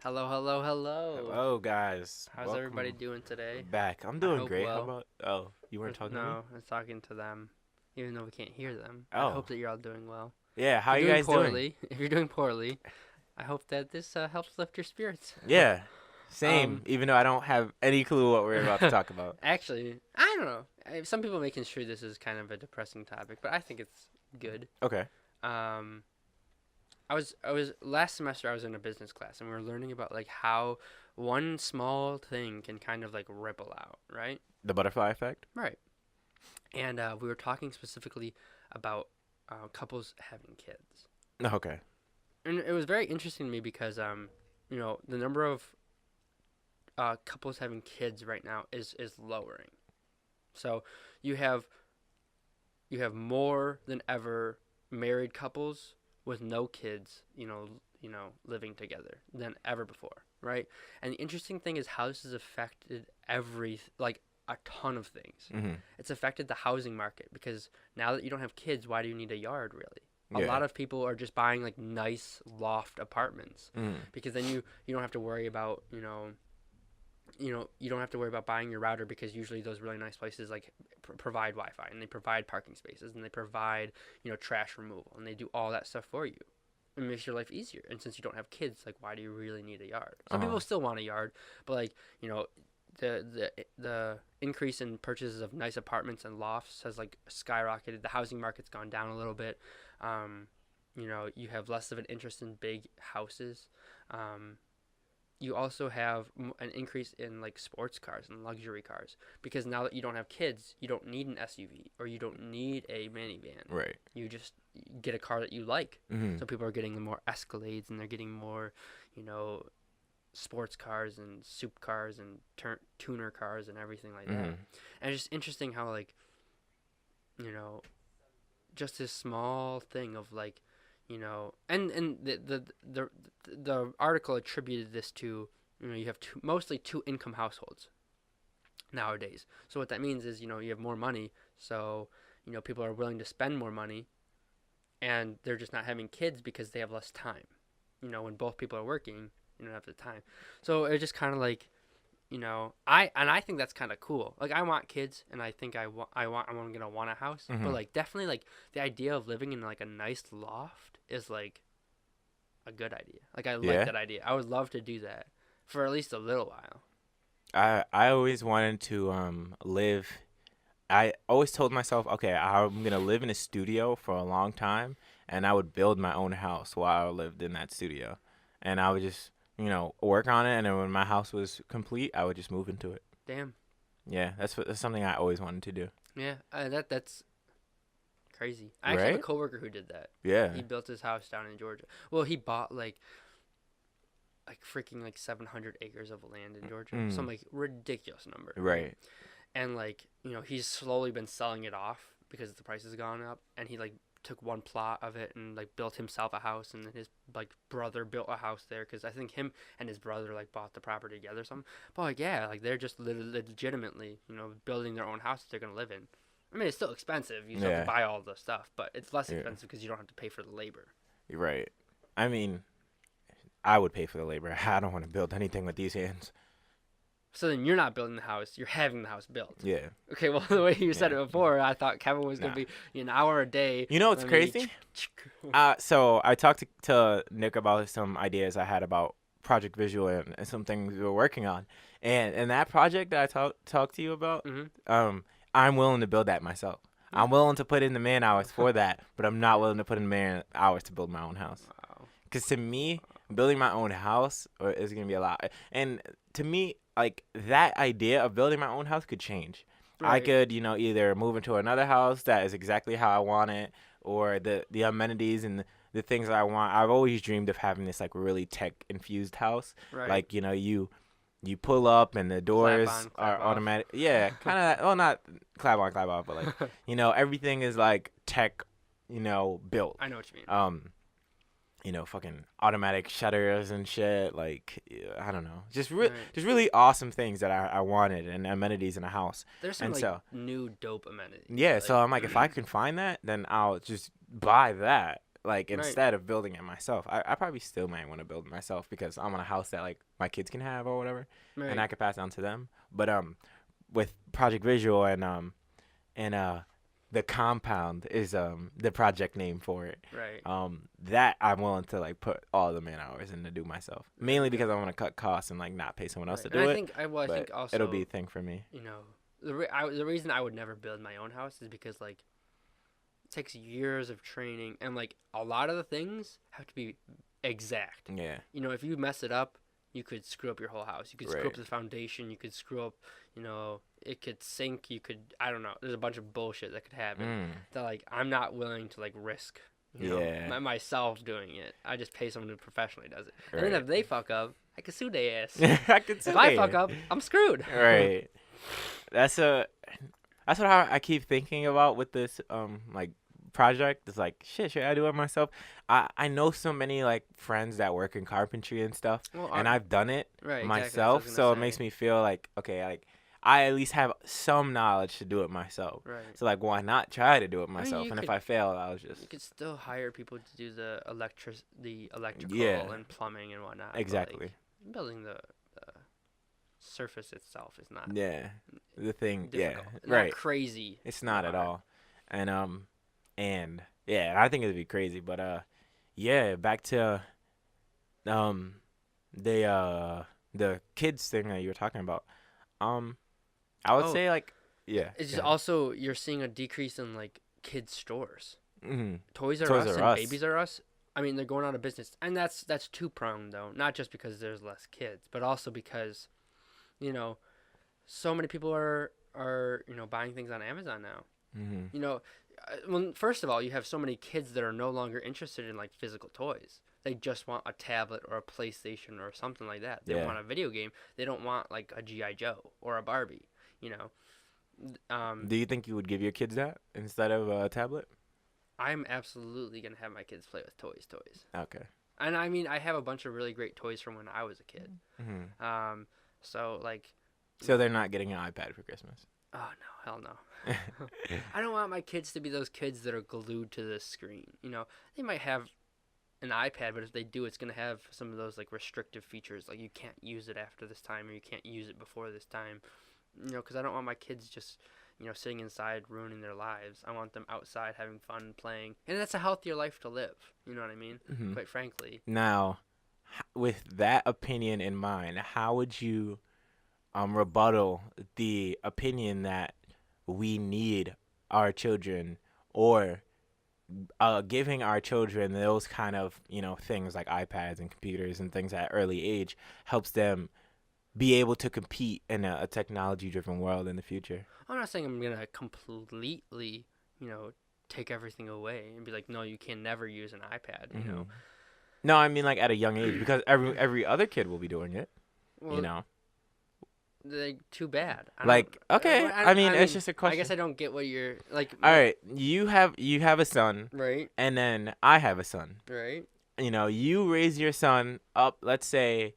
Hello, hello, hello. Hello, guys. How's everybody Welcome doing today? back. I'm I doing hope great. How well. about? Oh, you weren't talking to me? No, I was talking to them, even though we can't hear them. I Oh, hope that you're all doing well. yeah. If How you're you doing guys doing? poorly, if you're doing poorly, I hope that this helps lift your spirits. Yeah, same. um, Even though I don't have any clue what we're about to talk about. actually, I don't know. Some people may construe this as kind of a depressing topic, but I think it's good. Okay. Um, I was last semester I was in a business class and we were learning about like how one small thing can kind of like ripple out, right? The butterfly effect. Right. And we were talking specifically about couples having kids, Okay. and it was very interesting to me because the number of couples having kids right now is lowering. So you have you have more than ever married couples with no kids, living together than ever before, right? And the interesting thing is how this has affected a ton of things. Mhm. It's affected the housing market because now that you don't have kids, why do you need a yard really? A Yeah. lot of people are just buying like nice loft apartments Mhm. because then you don't have to worry about, you don't have to worry about buying your router because usually those really nice places like provide Wi-Fi and they provide parking spaces and they provide trash removal and they do all that stuff for you. It makes your life easier. And since you don't have kids, like why do you really need a yard? Uh Some huh. people still want a yard, but like the increase in purchases of nice apartments and lofts has like skyrocketed. The housing market's gone down a little bit. You have less of an interest in big houses. Um, you also have an increase in like sports cars and luxury cars because now that you don't have kids, you don't need an SUV or you don't need a minivan. Right. You just get a car that you like. Mhm. So people are getting the more Escalades and they're getting more, you know, sports cars and soup cars and tuner cars and everything like that. Mhm. And it's just interesting how like, you know, just this small thing of like, and the article attributed this to you have mostly two income households nowadays. So what that means is you have more money, so people are willing to spend more money, and they're just not having kids because they have less time. When both people are working, you don't have the time. So it's just kind of like I think that's kind of cool. Like I want kids, and I think I'm gonna want a house. But Mhm. like definitely like the idea of living in like a nice loft is like a good idea. Like I like Yeah. that idea. I would love to do that for at least a little while. I always wanted to live. I always told myself, okay, I'm gonna live in a studio for a long time, and I would build my own house while I lived in that studio, and I would just, work on it, and then when my house was complete, I would just move into it. Damn. Yeah, that's something I always wanted to do. Yeah. That's crazy. I actually have a Right? coworker who did that. He Yeah. built his house down in Georgia. Well, he bought like freaking like 700 acres of land in Georgia. Some Mm. like ridiculous number, right? Right. And like he's slowly been selling it off because the price has gone up, and he like took one plot of it and like built himself a house, and then his like brother built a house there because I think him and his brother like bought the property together or something. But like yeah, like they're just legitimately building their own house that they're gonna live in. I mean, it's still expensive. You still have to Yeah. buy all the stuff, but it's less Yeah. expensive because you don't have to pay for the labor. You're right. I mean, I would pay for the labor. I don't want to build anything with these hands. So then you're not building the house; you're having the house built. Yeah. Okay, well the way you said Yeah. it before, I thought Kevin was gonna Nah. be an hour a day. You know what's Let me crazy? So I talked to Nick about some ideas I had about project visual and some things we were working on, and that project that I talked to you about, Mhm. um, I'm willing to build that myself. Yeah. I'm willing to put in the man hours for that, but I'm not willing to put in the man hours to build my own house. Wow. Because to me, building my own house is gonna be a lot, and to me, like that idea of building my own house could change. I Right. could, either move into another house that is exactly how I want it, or the amenities and the things that I want. I've always dreamed of having this like really tech infused house. Right. Like, you pull up and the Clap doors on, are clap off. automatic. Yeah, kind of. Well, not clap on, clap off, but like, everything is like tech, built. I know what you mean. Um, fucking automatic shutters and shit. Like, yeah, I don't know, Right. just really awesome things that I wanted and amenities in a house. There's some And like so, new dope amenities. yeah, Like so I'm like, if I can find that, then I'll just buy that like Right. instead of building it myself. I probably still might want to build it myself because I want a house that like my kids can have or whatever, and Right. I can pass it on to them. But with Project Visual and the compound is the project name for it. Right. That I'm willing to like put all the man hours in to do myself. Right. Mainly because I want to cut costs and like not pay someone else Right. to And do I it. think I think But it'll be a also, thing for me. you know, the reason I would never build my own house is because like it takes years of training, and like a lot of the things have to be exact. Yeah. You know, if you mess it up, you could screw up your whole house. You could screw up Right. the foundation. You could screw up, it could sink. You could, I don't know. There's a bunch of bullshit that could happen Mm. that like I'm not willing to like risk. Yeah. Myself doing it. I just pay someone who professionally does it. And then Right. if they fuck up, I can sue their ass. I could If I fuck up, I'm screwed. Right. That's a that's what I keep thinking about with this like project. It's like shit, should I do it myself? I know so many like friends that work in carpentry and stuff, Well, and I've done it right, exactly. That's what I myself, was so gonna it makes say. me feel like okay, like I at least have some knowledge to do it myself. Right. So like why not try to do it I mean, myself? you And if could I fail, I'll you just could still hire people to do the electrical Yeah. and plumbing and whatnot. But, exactly. like, building the surface itself is not Yeah. The thing, difficult. yeah. Not Right. crazy. It's not at hard. all. And yeah, I think it'd be crazy, but yeah, back to um the kids thing that you were talking about. Um I would Oh, say like yeah. it's Go just ahead. also you're seeing a decrease in like kids stores. Mhm. Toys R Toys Us R and Us. Babies R Us. I mean, they're going out of business, and that's two pronged though. Not just because there's less kids, but also because, you know, so many people are buying things on Amazon now. Mhm. Well, first of all, you have so many kids that are no longer interested in like physical toys. They just want a tablet or a PlayStation or something like that. They Yeah. want a video game. They don't want like a GI Joe or a Barbie. You know, Do you think you would give your kids that instead of a tablet? I'm absolutely gonna have my kids play with toys. Okay. And I mean, I have a bunch of really great toys from when I was a kid. Mhm. So like, So they're not getting an iPad for Christmas. oh no, hell no. I don't want my kids to be those kids that are glued to the screen. They might have an iPad, but if they do, it's gonna have some of those like restrictive features, like you can't use it after this time or you can't use it before this time. Because I don't want my kids just sitting inside ruining their lives. I want them outside having fun playing, and that's a healthier life to live. You know what I mean? Mhm. Quite frankly. Now, with that opinion in mind, how would you rebuttal the opinion that we need our children or giving our children those kind of things like iPads and computers and things at early age helps them be able to compete in a technology driven world in the future? I'm not saying I'm gonna completely, take everything away and be like, no, you can never use an iPad. Mhm. No, I mean like at a young age because every other kid will be doing it. Well, like too bad. Like okay, I mean it's just a I question. guess I don't get what you're like. All right, you have a son, Right. and then I have a son. Right. You raise your son up. Let's say,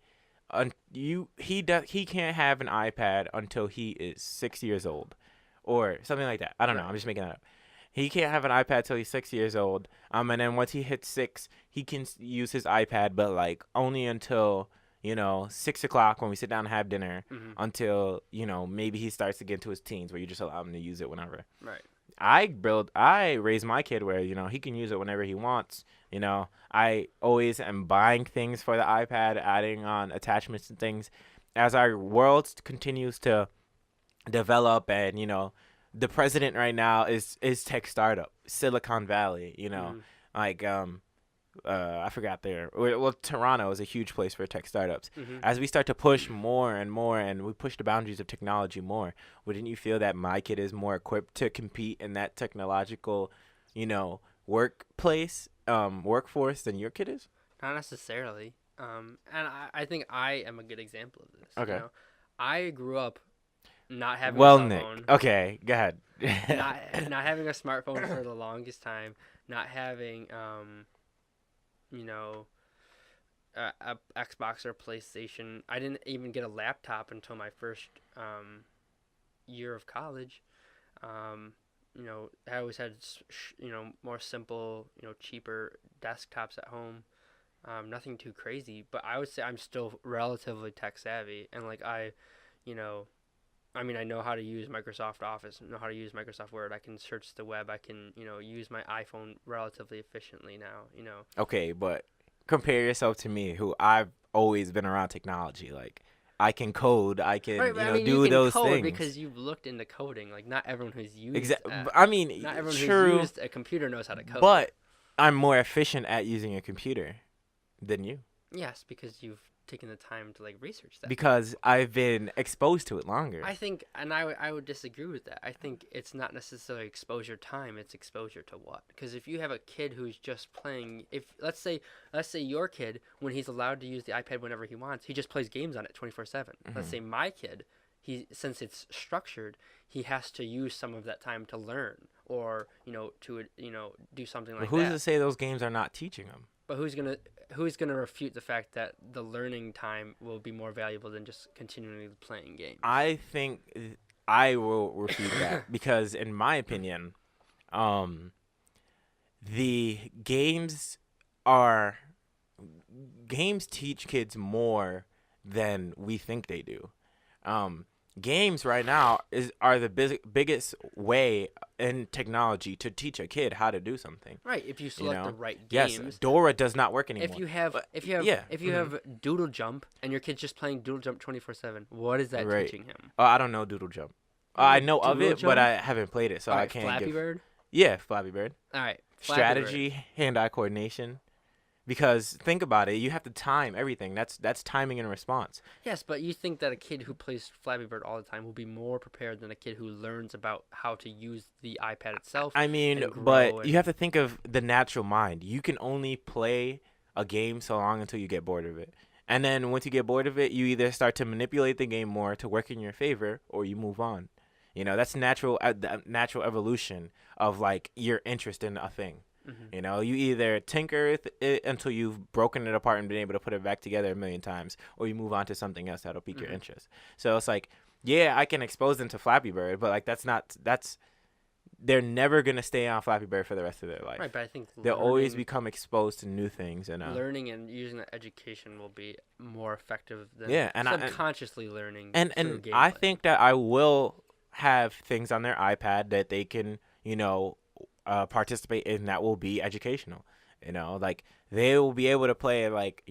he can't have an iPad until he is 6 years old, or something like that. I don't know. Right. I'm just making that up. He can't have an iPad till he's 6 years old. And then once he hits 6, he can use his iPad, but like only until 6 o'clock when we sit down and have dinner. Mm-hmm. Until maybe he starts to get into his teens, where you just allow him to use it whenever. Right. I raise my kid where he can use it whenever he wants. I always am buying things for the iPad, adding on attachments and things as our world continues to develop. And the president right now is tech startup Silicon Valley. Mm-hmm. Like I forgot there. Well, Toronto is a huge place for tech startups. Mm-hmm. As we start to push more and more, and we push the boundaries of technology more, wouldn't you feel that my kid is more equipped to compete in that technological, workforce than your kid is? Not necessarily. And I think I am a good example of this. Okay. I grew up not having Well, a cell Nick. phone. Okay, go ahead. Not having a smartphone for the longest time. Not having a Xbox or PlayStation. I didn't even get a laptop until my first year of college. I always had more simple, cheaper desktops at home. Nothing too crazy, but I would say I'm still relatively tech savvy, and like you know, I mean, I know how to use Microsoft Office, know how to use Microsoft Word. I can search the web. I can, use my iPhone relatively efficiently now. Okay, but compare yourself to me, who I've always been around technology. Like, I can code, I Right, can, but I mean, you do can those code things. because you've looked into coding. Like, not everyone who's used, I mean, not everyone who's true, used a computer knows how to code. but I'm more efficient at using a computer than you Yes, because you've taken the time to like research that. because I've been exposed to it longer. I think, and I would disagree with that. I think it's not necessarily exposure time; it's exposure to what? Because if you have a kid who's just playing, if let's say your kid, when he's allowed to use the iPad whenever he wants, he just plays games on it 24/7. Let's say my kid, since it's structured, he has to use some of that time to learn or to do something like Who's that. to say those games are not teaching them? But who's gonna refute the fact that the learning time will be more valuable than just continually playing games? I think I will refute that because, in my opinion, um, the are games teach kids more than we think they do. Um, Games right now are the biggest way in technology to teach a kid how to do something. Right, if you select the right Yes, games. Dora does not work anymore. If you have but, if you have yeah, if you have Doodle Jump and your kid's just playing Doodle Jump 24/7, what is that right. teaching him? Oh, I don't know Doodle Jump. You I know know of Doodle it, but Jump? I haven't played it, so All I right, can't Flappy give. Bird. Yeah, Flappy Bird. All right, Flappy Strategy, Bird. hand-eye coordination. Because think about it, you have to time everything. That's timing and response. Yes, but you think that a kid who plays Flappy Bird all the time will be more prepared than a kid who learns about how to use the iPad itself? I mean, and grow but and- you have to think of the natural mind. You can only play a game so long until you get bored of it. And then once you get bored of it, you either start to manipulate the game more to work in your favor or you move on. That's natural the natural evolution of like your interest in a thing. You either tinker with it until you've broken it apart and been able to put it back together a million times, or you move on to something else that'll pique your interest. So it's like, yeah, I can expose them to Flappy Bird, but like they're never gonna stay on Flappy Bird for the rest of their life. Right, but I think They'll always become exposed to new things, learning and using that education will be more effective than and subconsciously learning. And through I gameplay. think that I will have things on their iPad that they can, participate in that will be educational. Like they will be able to play like,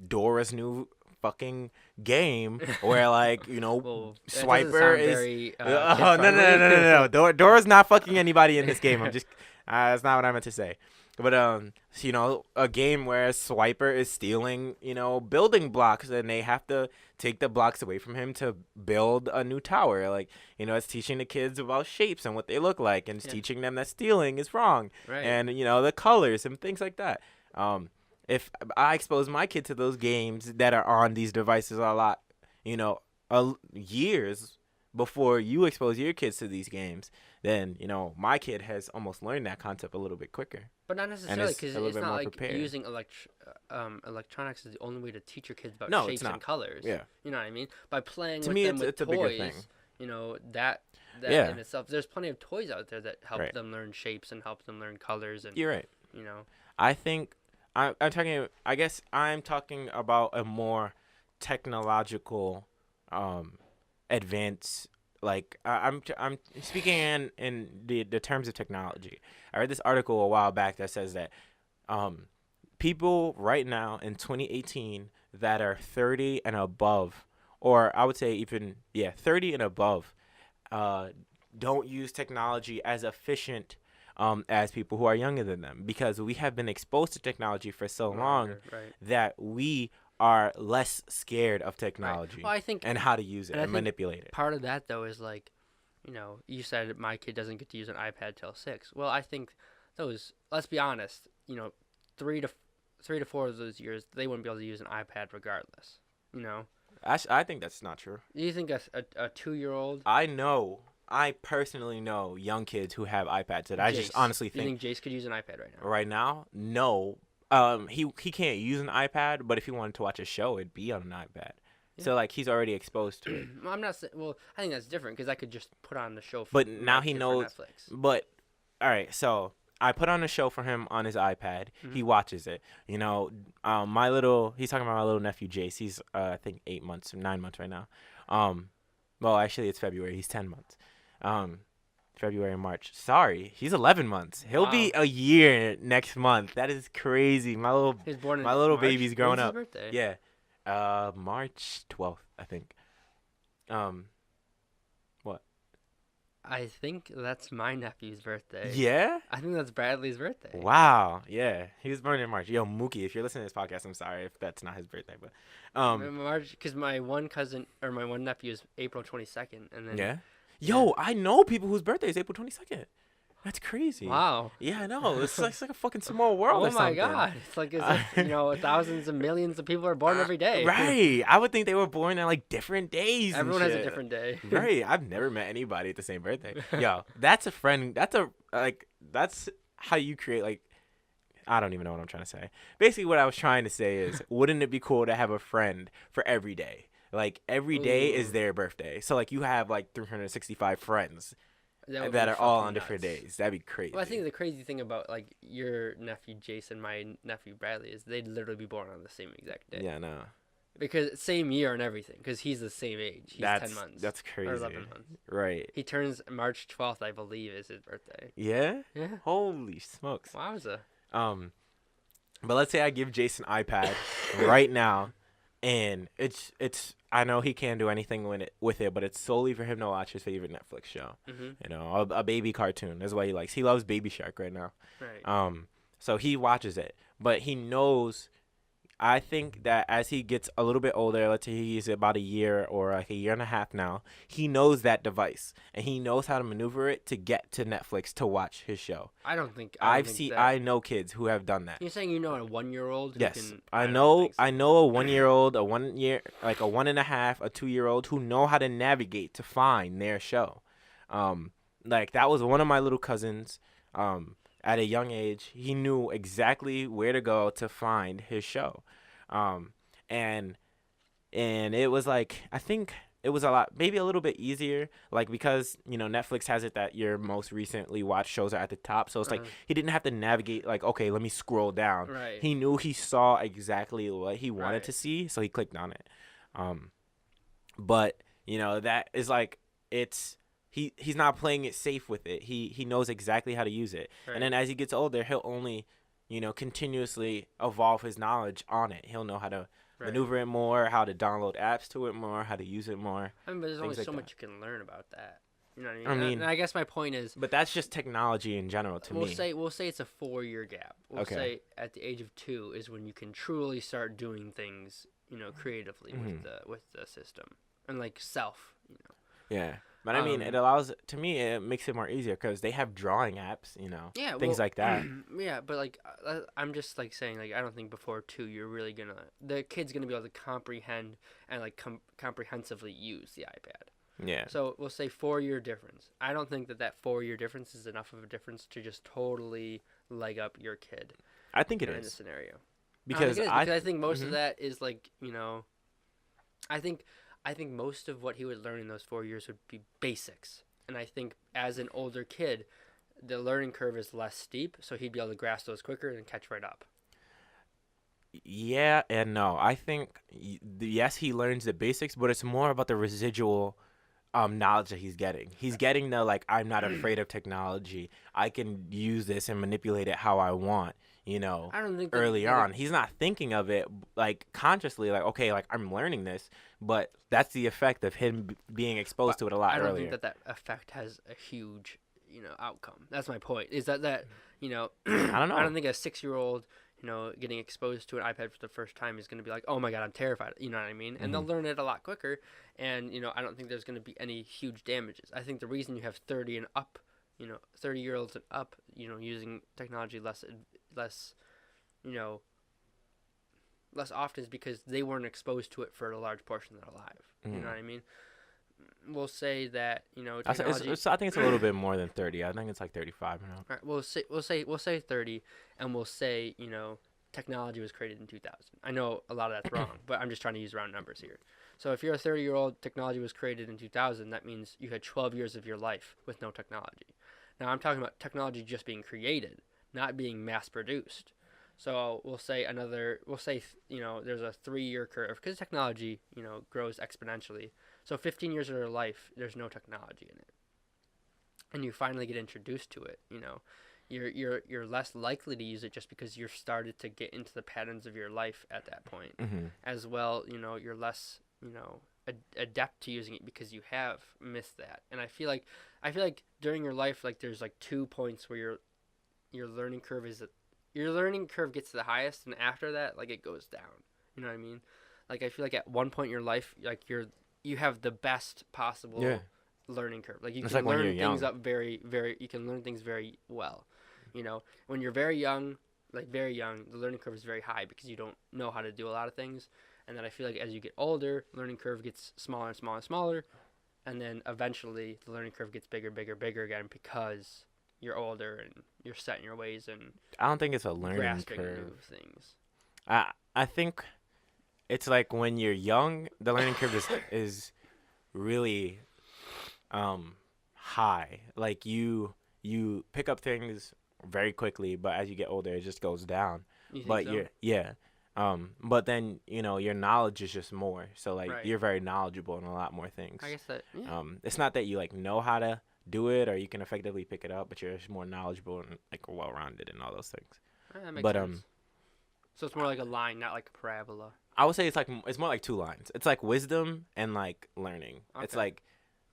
Dora's new fucking game where like, Well, that doesn't Swiper sound is very, oh, no, kid-friendly. Dora's not fucking anybody in this game. I'm just that's not what I meant to say. But a game where Swiper is stealing, building blocks, and they have to take the blocks away from him to build a new tower. Like, it's teaching the kids about shapes and what they look like, and it's teaching them that stealing is wrong, Right. and the colors and things like that. If I expose my kid to those games that are on these devices a lot, years before you expose your kids to these games, then my kid has almost learned that concept a little bit quicker. But not necessarily, because it's not like prepared. using electronics is the only way to teach your kids about No, shapes it's not. and colors. Yeah. You know what I mean? By playing To with me, them with it's a toys, bigger thing. That Yeah. in itself. There's plenty of toys out there that help Right. them learn shapes and help them learn colors and You're right. you know. I think I'm talking. I guess I'm talking about a more technological, advance. Like I'm speaking in the terms of technology. I read this article a while back that says that people right now in 2018 that are 30 and above, or I would say even 30 and above, don't use technology as efficient as people who are younger than them, because we have been exposed to technology for so long Right. that we are less scared of technology Right. Well, I think and how to use it and I and think manipulate it. part of that though is like, you said my kid doesn't get to use an iPad till 6. Well, I think those. Let's be honest. 3 to 4 of those years they wouldn't be able to use an iPad regardless. I think that's not true. Do you think a 2-year-old? I personally know young kids who have iPads that I just honestly Do you think Jace could use an iPad right now? right now, no. He can't use an iPad, but if he wanted to watch a show, it'd be on an iPad. Yeah. So like he's already exposed to it. I'm not saying. Well, I think that's different because I could just put on the show. But now he knows. Netflix. But all right, so I put on a show for him on his iPad. Mm-hmm. He watches it. He's talking about my little nephew Jace. He's I think 9 months right now. Well, actually it's February. He's 10 months. Um, February and March. Sorry, he's 11 months. He'll Wow. be a year next month. That is crazy. He was born in My little March? baby's growing When's his up. birthday? Yeah, March 12th, I think. What? I think that's my nephew's birthday. Yeah. I think that's Bradley's birthday. Wow. Yeah, he was born in March. Yo, Mookie, if you're listening to this podcast, I'm sorry if that's not his birthday, but March, because my one nephew is April 22nd, and then yeah. Yo, I know people whose birthday is April 22nd. That's crazy. Wow. Yeah, I know. It's like a fucking small world. Oh or my something. God! It's like thousands and millions of people are born every day. Right. I would think they were born on like different days. Everyone and has a shit. different day. Right. I've never met anybody at the same birthday. Yo, that's a friend. That's how you create like. I don't even know what I'm trying to say. Basically, what I was trying to say is, wouldn't it be cool to have a friend for every day? Like every day is their birthday. So like you have like 365 friends that are all on different days. That'd be crazy. Well, I think the crazy thing about like your nephew Jason, my nephew Bradley, is they'd literally be born on the same exact day. Yeah, no. Because same year and everything. Because he's the same age. He's 10 months. That's crazy. Or 11 months. Right. He turns March 12th, I believe, is his birthday. Yeah. Yeah. Holy smokes. Wowza. But let's say I give Jason iPad right now, and it's I know he can't do anything with it, but it's solely for him to watch his favorite Netflix show. Mm-hmm. You know, a baby cartoon. That's what he likes. He loves Baby Shark right now. Right. So he watches it, but he knows. I think that as he gets a little bit older, let's say he's about a year or like a year and a half now, he knows that device and he knows how to maneuver it to get to Netflix to watch his show. I know kids who have done that. You're saying a 1-year-old? Yes, I know a 1-year-old, a 1 year, like a 1.5, a 2-year-old who know how to navigate to find their show. Like that was one of my little cousins. At a young age, he knew exactly where to go to find his show. And it was like, I think it was maybe a little bit easier, like because, Netflix has it that your most recently watched shows are at the top. So it's like he didn't have to navigate like, okay, let me scroll down. Right. He knew he saw exactly what he wanted to see. So he clicked on it. But, that is like, he's not playing it safe with it. He knows exactly how to use it. Right. And then as he gets older, he'll only, continuously evolve his knowledge on it. He'll know how to maneuver it more, how to download apps to it more, how to use it more. But there's only so much you can learn about that. You know what I mean? And I guess my point is... But that's just technology in general to me. We'll say it's a 4-year gap. We'll say at the age of 2 is when you can truly start doing things, creatively with the system. And like self, Yeah. But I mean, it makes it more easier because they have drawing apps, things like that. Yeah, but like, I'm just like saying, like, I don't think before 2 you're really the kid's gonna be able to comprehend and like comprehensively use the iPad. Yeah. So we'll say 4-year difference. I don't think that 4-year difference is enough of a difference to just totally leg up your kid. I think it is in this scenario. because I think most of that is like I think most of what he would learn in those 4 years would be basics. And I think as an older kid, the learning curve is less steep, so he'd be able to grasp those quicker and catch right up. Yeah and no. I think, yes, he learns the basics, but it's more about the residual knowledge that he's getting. He's getting the, like, I'm not afraid of technology. I can use this and manipulate it how I want. I don't think early on. He's not thinking of it like consciously, like, okay, like I'm learning this, but that's the effect of him being exposed to it a lot earlier. I don't think that effect has a huge, outcome. That's my point. Is that I don't know. I don't think a 6-year-old, getting exposed to an iPad for the first time is going to be like, oh my God, I'm terrified. You know what I mean? And they'll learn it a lot quicker. And, I don't think there's going to be any huge damages. I think the reason you have 30 and up, 30-year-olds and up, using technology less often is because they weren't exposed to it for a large portion of their life. You know what I mean? We'll say that technology. I think it's a little bit more than 30. I think it's like 35 now. All right, we'll say 30, and we'll say technology was created in 2000. I know a lot of that's wrong, but I'm just trying to use round numbers here. So if you're a 30-year-old, technology was created in 2000. That means you had 12 years of your life with no technology. Now I'm talking about technology just being created, not being mass produced. So we'll say there's a 3 year curve because technology grows exponentially. So 15 years of your life, there's no technology in it, and you finally get introduced to it. You're less likely to use it just because you've started to get into the patterns of your life at that point. Mm-hmm. As well, you're less adept to using it because you have missed that. And I feel like during your life, like there's like 2 points where your learning curve your learning curve gets to the highest, and after that, like, it goes down. You know what I mean? Like, I feel like at one point in your life, like, you have the best possible Yeah. learning curve. Like, you It's can like when you're learn things young. up you can learn things very well. When you're very young, the learning curve is very high because you don't know how to do a lot of things. And then I feel like as you get older, learning curve gets smaller and smaller and smaller, and then eventually the learning curve gets bigger, bigger, bigger again because you're older and you're set in your ways and I don't think it's a learning grasping new curve. things. I think it's like when you're young, the learning curve is really high. Like you pick up things very quickly, but as you get older, it just goes down. You think But so? but then your knowledge is just more. So like Right. you're very knowledgeable in a lot more things. I guess that, yeah. It's not that you like know how to do it or you can effectively pick it up, but you're just more knowledgeable and like well-rounded in all those things. That makes But sense. So it's more like a line, not like a parabola. I would say it's more like two lines. It's like wisdom and like learning. It's Okay. like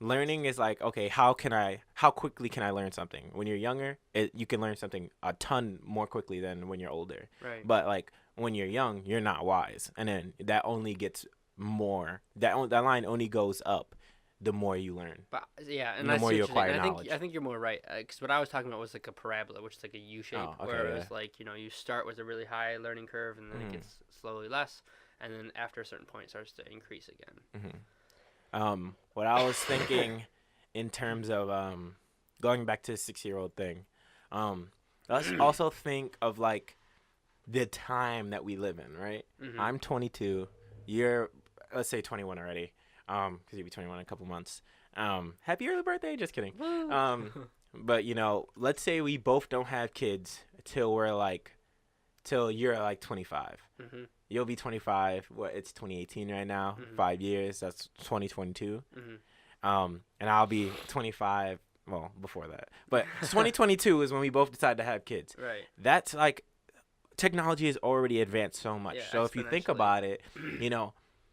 learning is like, okay, how quickly can I learn something? When you're younger, you can learn something a ton more quickly than when you're older. Right. But like when you're young, you're not wise, and then that only gets more. That line only goes up the more you learn, But yeah, and the I more see you what you're saying. acquire And knowledge. I think you're more right because what I was talking about was like a parabola, which is like a U shape, Oh, okay, where it yeah. was like you start with a really high learning curve and then it Mhm. gets slowly less, and then after a certain point it starts to increase again. What I was thinking in terms of going back to the 6-year-old thing, let's also think of like the time that we live in, right? Mhm. I'm 22. You're, let's say, 21 already. Because you'll be 21 in a couple months. Happy early birthday! Just kidding. Woo. But let's say we both don't have kids till you're like 25. Mhm. You'll be 25. What? It's 2018 right now. Mhm. 5 years. That's 2022. Mhm. And I'll be 25. Well, before that, but 2022 is when we both decide to have kids. Right. That's like technology has already advanced so much. Yeah. So if you think Exponentially. about it,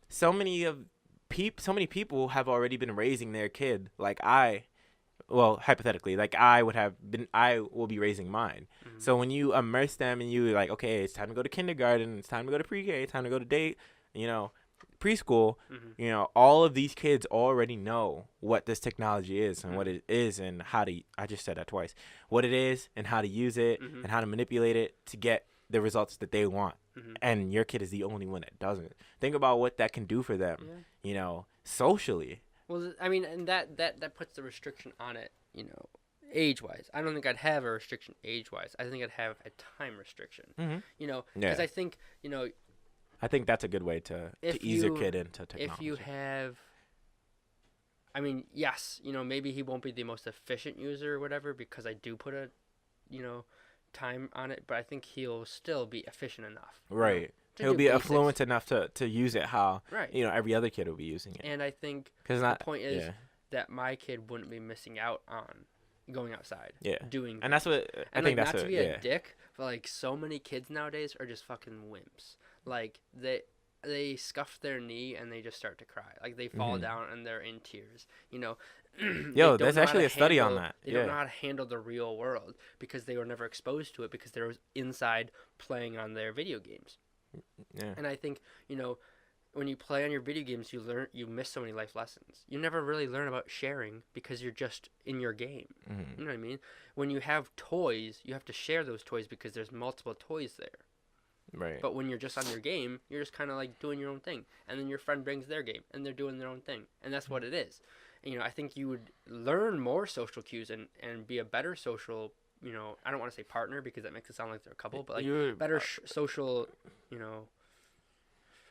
so many people have already been raising their kid like hypothetically, like I will be raising mine. Mhm. So when you immerse them and you like, okay, it's time to go to kindergarten, it's time to go to pre-K, it's time to go to preschool, Mhm. all of these kids already know what this technology is and what Mhm. it is and how to, I just said that twice, what it is and how to use it Mhm. and how to manipulate it to get the results that they want. Mhm. And your kid is the only one that doesn't. Think about what that can do for them, socially. Well, I mean, and that puts the restriction on it, age-wise. I don't think I'd have a restriction age-wise. I think I'd have a time restriction. Mm-hmm. Because Yeah. I think, I think that's a good way to ease your kid into technology. if you have, I mean, yes, maybe he won't be the most efficient user or whatever because I do put a, time on it, but I think he'll still be efficient enough. Right. To He'll do be basics. affluent enough to use it how Right. every other kid will be using it. And I think Because the point is yeah, that my kid wouldn't be missing out on going outside, yeah. doing And that's things. what I And think. like, That's not to what be yeah. a dick, but like so many kids nowadays are just fucking wimps. Like they scuff their knee and they just start to cry. Like they fall Mhm. down and they're in tears. Yo, They don't there's know how actually to a study on handle- that. They Yeah. don't know how to handle the real world because they were never exposed to it because they were inside playing on their video games. Yeah. And I think when you play on your video games, you miss so many life lessons. You never really learn about sharing because you're just in your game. Mhm. You know what I mean? When you have toys, you have to share those toys because there's multiple toys there. Right. But when you're just on your game, you're just kind of like doing your own thing, and then your friend brings their game, and they're doing their own thing, and that's what it is. And, I think you would learn more social cues and be a better social. I don't want to say partner because that makes it sound like they're a couple, but like You're better social,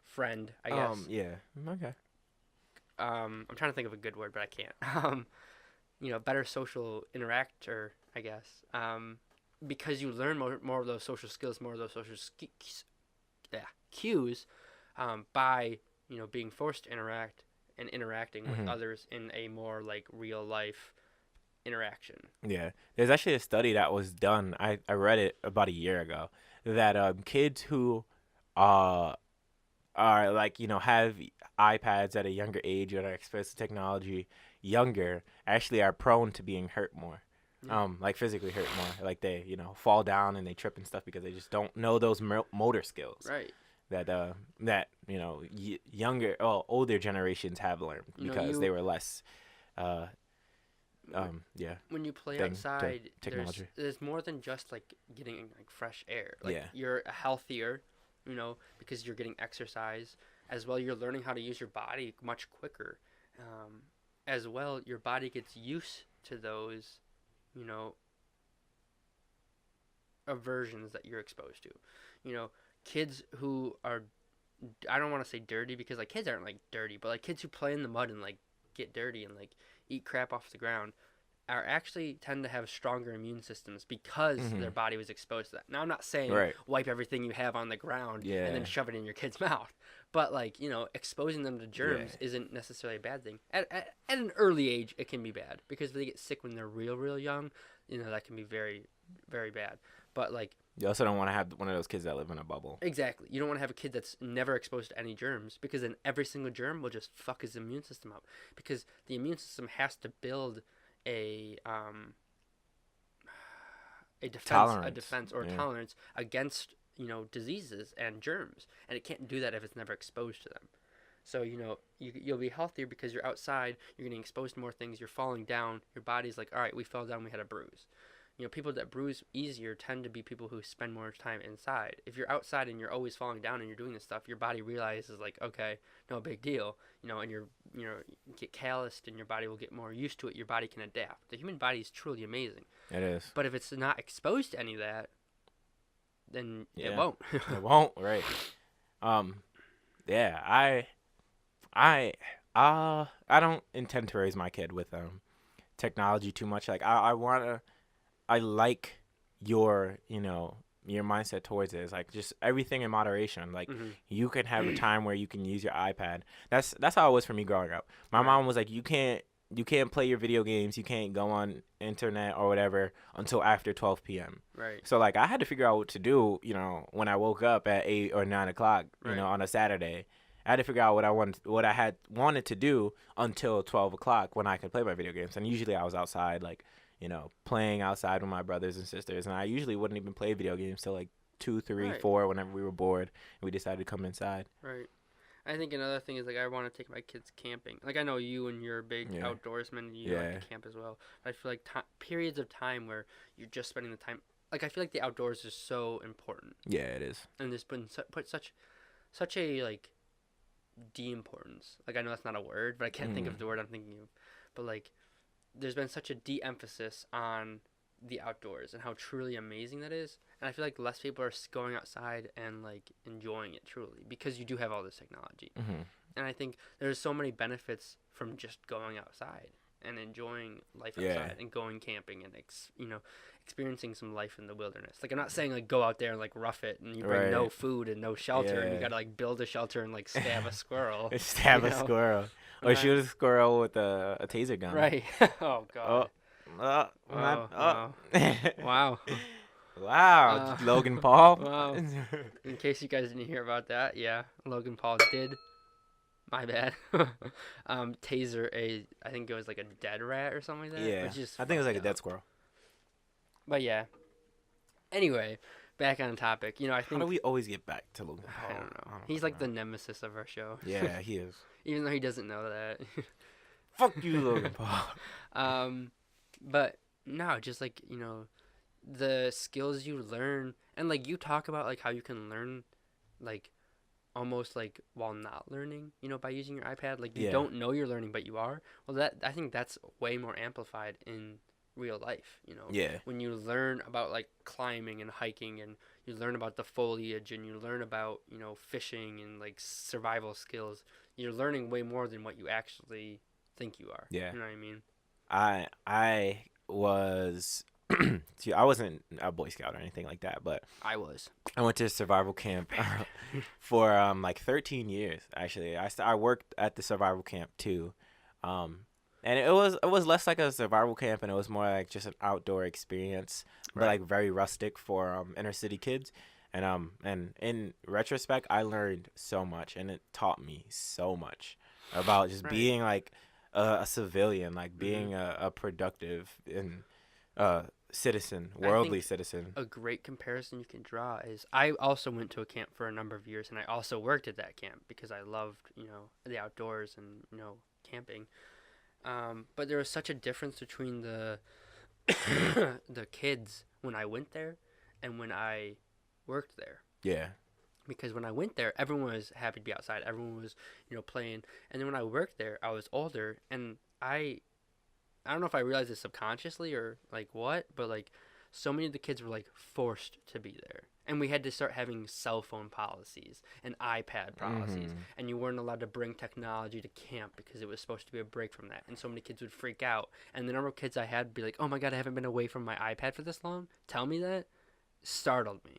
friend, I guess. Yeah. Okay. I'm trying to think of a good word, but I can't. Better social interactor, I guess. Because you learn more of those social skills, more of those social cues, by being forced to interact and interacting with Hmm. others in a more like real life interaction. Yeah, there's actually a study that was done. I read it about a year ago that kids who uh are like have iPads at a younger age or are exposed to technology younger actually are prone to being hurt more. Yeah. Like physically hurt more. Like they fall down and they trip and stuff because they just don't know those motor skills Right. that younger older generations have learned because they You were less uh yeah when you play thing to outside, technology. there's more than just like getting like fresh air. Like Yeah. you're healthier, because you're getting exercise as well. You're learning how to use your body much quicker. As well, your body gets used to those, you know, aversions that you're exposed to. Kids who are, I don't want to say dirty because like kids aren't like dirty, but like kids who play in the mud and like get dirty and like eat crap off the ground are actually tend to have stronger immune systems because Hmm. their body was exposed to that. Now I'm not saying Right. wipe everything you have on the ground and then Yeah. shove it in your kid's mouth, but like exposing them to Yeah. germs isn't necessarily a bad thing. At an early age, it can be bad because if they get sick when they're real young, that can be very very bad. But like You also don't want to have one of those kids that live in a bubble. exactly. You don't want to have a kid that's never exposed to any germs because then every single germ will just fuck his immune system up. Because the immune system has to build a a Tolerance. defense or a Yeah. tolerance against diseases and germs, and it can't do that if it's never exposed to them. So you'll be healthier because you're outside, you're getting exposed to more things, you're falling down, your body's like, all right, we fell down, we had a bruise. People that bruise easier tend to be people who spend more time inside. If you're outside and you're always falling down and you're doing this stuff, your body realizes like, okay, no big deal, and you get calloused and your body will get more used to it. Your body can adapt. The human body is truly amazing. It is. But if it's not exposed to any of that, then it Yeah. won't. It won't. Right. Um. Yeah. I don't intend to raise my kid with technology too much. Like I like your your mindset towards it. It's like just everything in moderation. Like Hmm. you can have a time where you can use your iPad. That's how it was for me growing up. My Right. mom was like, you can't play your video games. You can't go on internet or whatever until after 12 p.m. Right. So like I had to figure out what to do. When I woke up at 8 or 9 o'clock. Right. On a Saturday. I had to figure out what I had wanted to do until 12 o'clock when I could play my video games. And usually I was outside, like, playing outside with my brothers and sisters. And I usually wouldn't even play video games till like 2, 3, Right. 4, whenever we were bored and we decided to come inside. Right. I think another thing is like I want to take my kids camping. Like I know you and you're a big Yeah. outdoorsman. And you Yeah. like to camp as well. But I feel like periods of time where you're just spending the time. Like I feel like the outdoors is so important, Yeah, it is. and there's been put such a like de-importance. Like I know that's not a word, but I can't think of the word I'm thinking of. But like there's been such a de-emphasis on the outdoors and how truly amazing that is. And I feel like less people are going outside and like enjoying it truly because you do have all this technology. Mm-hmm. And I think there's so many benefits from just going outside and enjoying life Yeah. outside and going camping and experiencing some life in the wilderness. Like I'm not saying like go out there and like rough it and you bring no Right. food and no shelter and you Yeah. gotta like build a shelter and like stab a squirrel. Stab you a know? squirrel. Or Right. shoot a squirrel with a taser gun. Right. Oh god. Oh. Wow. Wow. Wow. Uh, Logan Paul. wow. In case you guys didn't hear about that, yeah, Logan Paul did. My bad. Taser I think it was like a dead rat or something like that. Yeah. Which is I think it was like a fucked dead up. squirrel. But yeah. Anyway, back on topic. I How think do we always get back to Logan Paul? I don't know. He's like the nemesis of our show. Yeah, he is. Even though he doesn't know that. Fuck you, Logan Paul. But no, just like the skills you learn, and like you talk about like how you can learn, like almost like while not learning, by using your iPad. Like you Yeah. don't know you're learning, but you are. Well, that I think that's way more amplified in real life. Yeah. When you learn about like climbing and hiking, and you learn about the foliage, and you learn about fishing and like survival skills, you're learning way more than what you actually think you are. Yeah. You know what I mean? I was See, I wasn't a Boy Scout or anything like that, but I was. I went to survival camp for like 13 years. Actually, I worked at the survival camp too, um, and it was less like a survival camp, and it was more like just an outdoor experience, but Right. like very rustic for inner city kids. And in retrospect, I learned so much, and it taught me so much about just Right. being like a civilian, like Hmm. being a productive and uh citizen, I worldly think citizen. a great comparison you can draw is I also went to a camp for a number of years, and I also worked at that camp because I loved, the outdoors and, camping. But there was such a difference between the the kids when I went there and when I worked there. Yeah. Because when I went there, everyone was happy to be outside. Everyone was, playing. And then when I worked there, I was older, and I don't know if I realized it subconsciously or like what, but like so many of the kids were like forced to be there. And we had to start having cell phone policies and iPad policies. Mhm. And you weren't allowed to bring technology to camp because it was supposed to be a break from that. And so many kids would freak out. And the number of kids I had would be like, oh my God, I haven't been away from my iPad for this long. Tell me that. Startled me.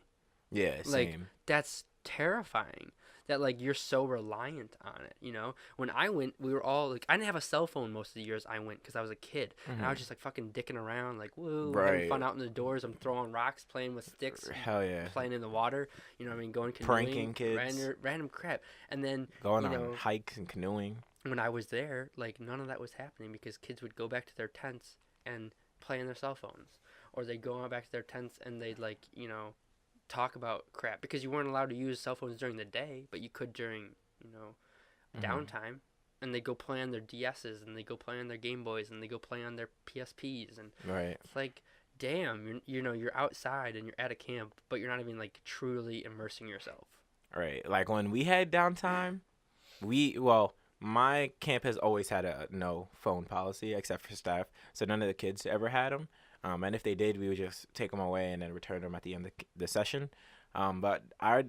Yeah, Like, same. that's terrifying that like you're so reliant on it. When I went, we were all like, I didn't have a cell phone most of the years I went because I was a kid, and I was Mhm. just like fucking dicking around, like woo, having Right. fun out in the doors. I'm throwing rocks, playing with sticks, Hell yeah. playing in the water. You know what I mean? Going canoeing, Pranking kids, random crap. And then going you on know hikes and canoeing. when I was there, like none of that was happening because kids would go back to their tents and play on their cell phones, or they'd go on back to their tents and they'd like talk about crap because you weren't allowed to use cell phones during the day, but you could during Mhm. downtime. And they go play on their DSs and they go play on their Game Boys and they go play on their PSPs, and Right. it's like, damn, you're outside and you're at a camp, but you're not even like truly immersing yourself. Right. Like when we had downtime, well, my camp has always had a no phone policy except for staff, so none of the kids ever had them. And if they did, we would just take them away and then return them at the end of the session. But our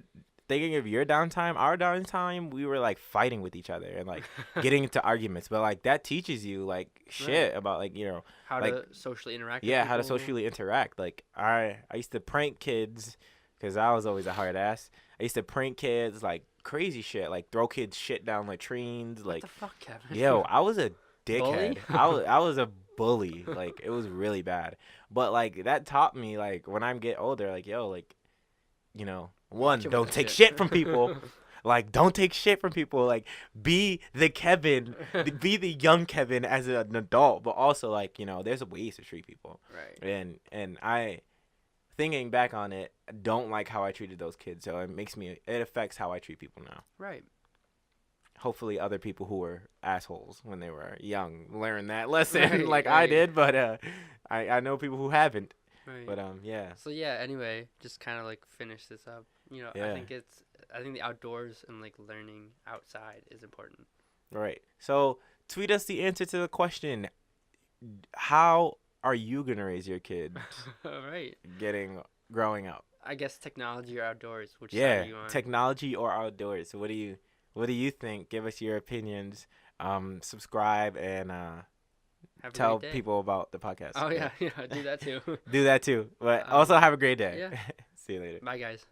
thinking of your downtime, our downtime, we were like fighting with each other and like getting into arguments. But like that teaches you like Right. shit about like How like to socially interact with yeah, how to people. socially interact. Like I used to prank kids because I was always a hard ass. I used to prank kids like crazy shit, like throw kids shit down latrines. What Like the fuck, yo, Kevin? I was a Bully? dickhead. I was a bully. Like it was really bad. But like that taught me like when I get older, like yo, like Watch one, it with don't that take shit. shit from people. Like don't take shit from people. Like be the Kevin, be the young Kevin as an adult, but also like there's ways to treat people. Right. And I thinking back on it, I don't like how I treated those kids. So it affects how I treat people now. Right. Hopefully other people who were assholes when they were young learn that lesson Right. like I Right. did, but I know people who haven't. Right. But yeah. So yeah, anyway, just kind of like finish this up. Yeah. I think the outdoors and like learning outside is important. Right. So tweet us the answer to the question, how are you going to raise your kids All right. getting growing up? I guess technology or outdoors. Which side are Yeah, you on? technology or outdoors. So what do you think? Give us your opinions. Subscribe and Have a tell great day. people about the podcast. Oh yeah, yeah. Do that too. Do that too. But um, also have a great day. yeah. See you later. Bye guys.